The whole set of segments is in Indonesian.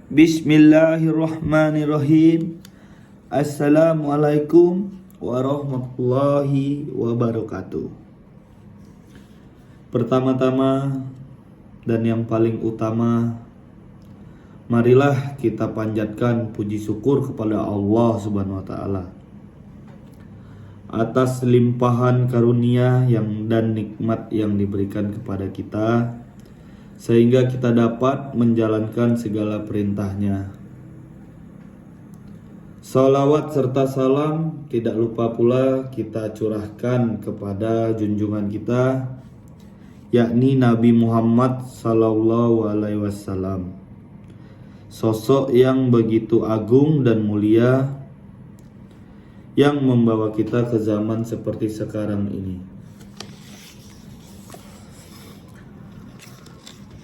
Bismillahirrahmanirrahim. Assalamualaikum warahmatullahi wabarakatuh. Pertama-tama dan yang paling utama, marilah kita panjatkan puji syukur kepada Allah Subhanahu wa taala atas limpahan karunia dan nikmat yang diberikan kepada kita, sehingga kita dapat menjalankan segala perintahnya. Salawat serta salam tidak lupa pula kita curahkan kepada junjungan kita, yakni Nabi Muhammad sallallahu alaihi wasallam, sosok yang begitu agung dan mulia, yang membawa kita ke zaman seperti sekarang ini.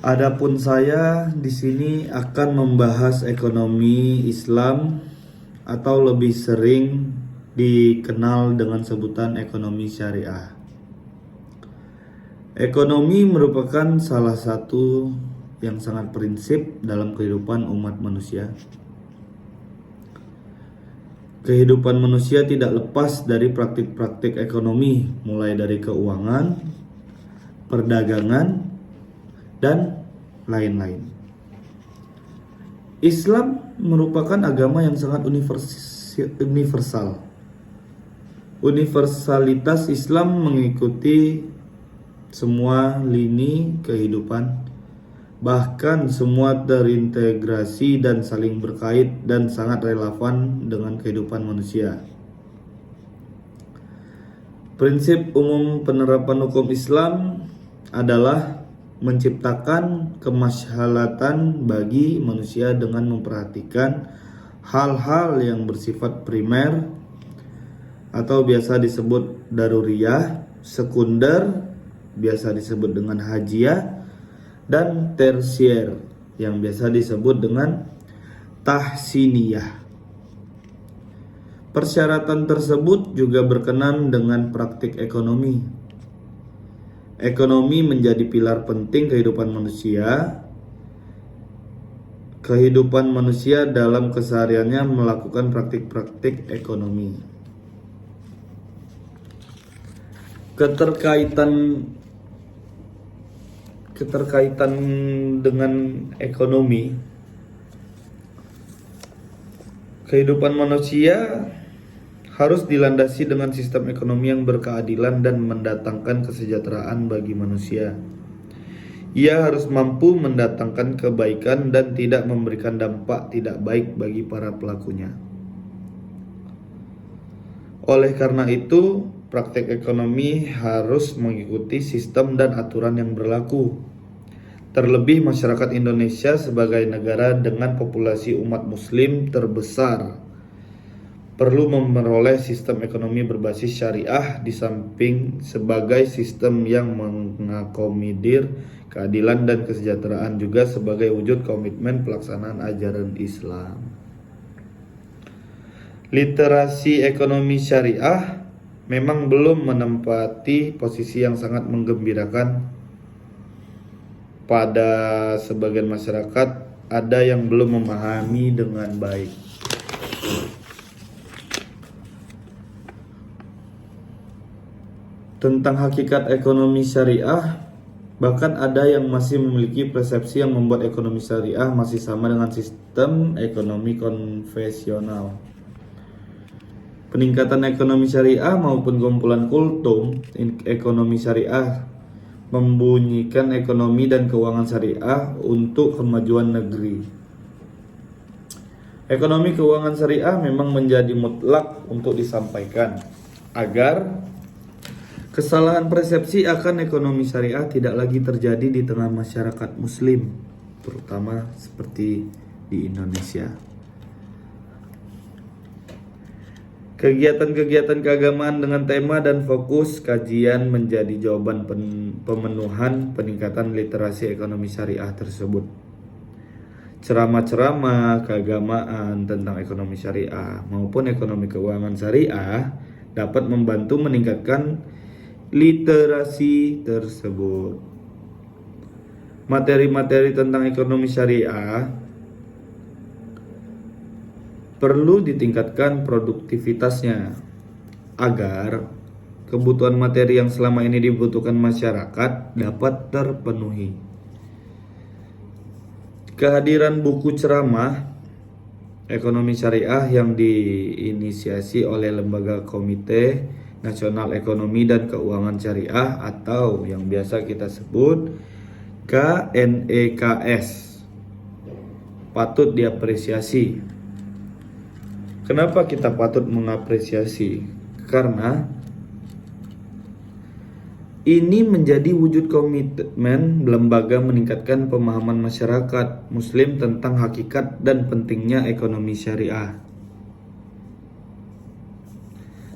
Adapun saya di sini akan membahas ekonomi Islam, atau lebih sering dikenal dengan sebutan ekonomi syariah. Ekonomi merupakan salah satu yang sangat prinsip dalam kehidupan umat manusia. Kehidupan manusia tidak lepas dari praktik-praktik ekonomi, mulai dari keuangan, perdagangan, dan lain-lain. Islam merupakan agama yang sangat universal. Universalitas Islam mengikuti semua lini kehidupan, bahkan semua terintegrasi dan saling berkait dan sangat relevan dengan kehidupan manusia. Prinsip umum penerapan hukum Islam adalah menciptakan kemaslahatan bagi manusia dengan memperhatikan hal-hal yang bersifat primer atau biasa disebut daruriyah, sekunder biasa disebut dengan hajiyah, dan tersier yang biasa disebut dengan tahsiniyah. Persyaratan tersebut juga berkenan dengan praktik ekonomi. Ekonomi menjadi pilar penting kehidupan manusia. Kehidupan manusia dalam kesehariannya melakukan praktik-praktik ekonomi. Keterkaitan dengan ekonomi, kehidupan manusia harus dilandasi dengan sistem ekonomi yang berkeadilan dan mendatangkan kesejahteraan bagi manusia. Ia harus mampu mendatangkan kebaikan dan tidak memberikan dampak tidak baik bagi para pelakunya. Oleh karena itu, praktek ekonomi harus mengikuti sistem dan aturan yang berlaku. Terlebih masyarakat Indonesia sebagai negara dengan populasi umat muslim terbesar perlu memperoleh sistem ekonomi berbasis syariah di samping sebagai sistem yang mengakomodir keadilan dan kesejahteraan, juga sebagai wujud komitmen pelaksanaan ajaran Islam. Literasi ekonomi syariah memang belum menempati posisi yang sangat menggembirakan pada sebagian masyarakat. Ada yang belum memahami dengan baik. Tentang hakikat ekonomi syariah, bahkan ada yang masih memiliki persepsi yang membuat ekonomi syariah masih sama dengan sistem ekonomi konvensional. Peningkatan ekonomi syariah maupun kumpulan kultum ekonomi syariah membunyikan ekonomi dan keuangan syariah untuk kemajuan negeri. Ekonomi keuangan syariah memang menjadi mutlak untuk disampaikan agar kesalahan persepsi akan ekonomi syariah tidak lagi terjadi di tengah masyarakat muslim, terutama seperti di Indonesia. Kegiatan-kegiatan keagamaan dengan tema dan fokus kajian menjadi jawaban pemenuhan peningkatan literasi ekonomi syariah tersebut. Ceramah-ceramah keagamaan tentang ekonomi syariah maupun ekonomi keuangan syariah dapat membantu meningkatkan literasi tersebut. Materi-materi tentang ekonomi syariah perlu ditingkatkan produktivitasnya agar kebutuhan materi yang selama ini dibutuhkan masyarakat dapat terpenuhi. Kehadiran buku ceramah ekonomi syariah yang diinisiasi oleh Lembaga Komite Nasional Ekonomi dan Keuangan Syariah atau yang biasa kita sebut KNEKS patut diapresiasi. Kenapa kita patut mengapresiasi? Karena ini menjadi wujud komitmen lembaga meningkatkan pemahaman masyarakat Muslim tentang hakikat dan pentingnya ekonomi syariah.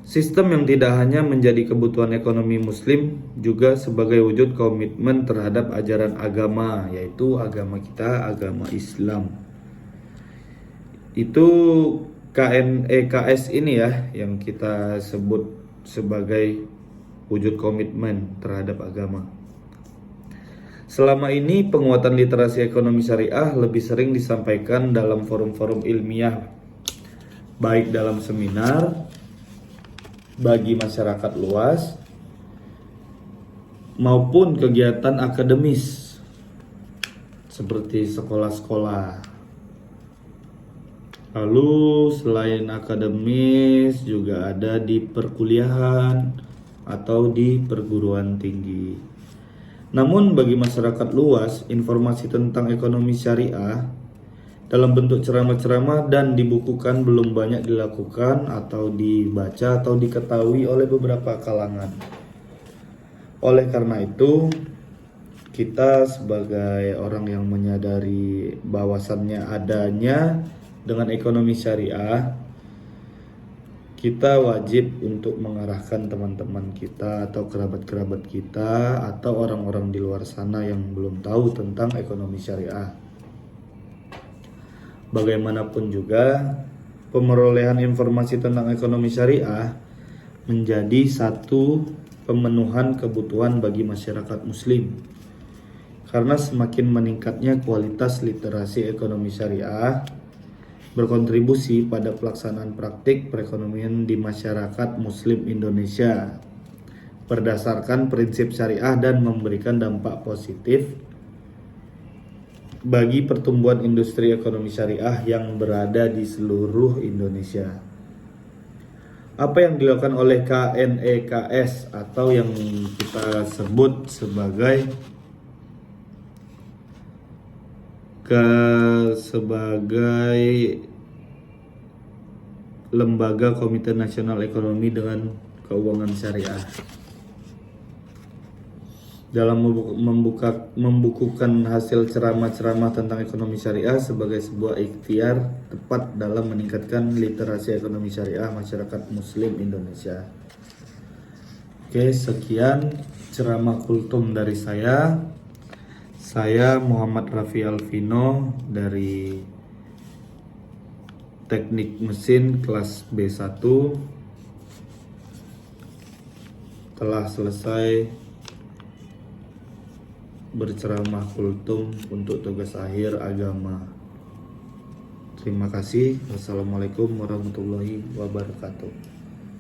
Sistem yang tidak hanya menjadi kebutuhan ekonomi Muslim, juga sebagai wujud komitmen terhadap ajaran agama, yaitu agama kita, agama Islam. Itu KNEKS ini ya, yang kita sebut sebagai wujud komitmen terhadap agama. Selama ini penguatan literasi ekonomi syariah lebih sering disampaikan dalam forum-forum ilmiah, baik dalam seminar bagi masyarakat luas maupun kegiatan akademis seperti sekolah-sekolah. Lalu selain akademis juga ada di perkuliahan atau di perguruan tinggi. Namun bagi masyarakat luas, informasi tentang ekonomi syariah dalam bentuk ceramah-ceramah dan dibukukan belum banyak dilakukan atau dibaca atau diketahui oleh beberapa kalangan. Oleh karena itu, kita sebagai orang yang menyadari bahwasannya adanya dengan ekonomi syariah, kita wajib untuk mengarahkan teman-teman kita atau kerabat-kerabat kita atau orang-orang di luar sana yang belum tahu tentang ekonomi syariah. Bagaimanapun juga, pemerolehan informasi tentang ekonomi syariah menjadi satu pemenuhan kebutuhan bagi masyarakat Muslim. Karena semakin meningkatnya kualitas literasi ekonomi syariah, berkontribusi pada pelaksanaan praktik perekonomian di masyarakat Muslim Indonesia berdasarkan prinsip syariah dan memberikan dampak positif bagi pertumbuhan industri ekonomi syariah yang berada di seluruh Indonesia. Apa yang dilakukan oleh KNEKS atau yang kita sebut sebagai Lembaga Komite Nasional Ekonomi dengan Keuangan Syariah dalam membukukan hasil ceramah-ceramah tentang ekonomi syariah sebagai sebuah ikhtiar tepat dalam meningkatkan literasi ekonomi syariah masyarakat Muslim Indonesia. Oke, sekian ceramah kultum dari saya. Saya Muhammad Rafi Alvino dari Teknik Mesin kelas B1 telah selesai berceramah kultum untuk tugas akhir agama. Terima kasih. Wassalamualaikum warahmatullahi wabarakatuh.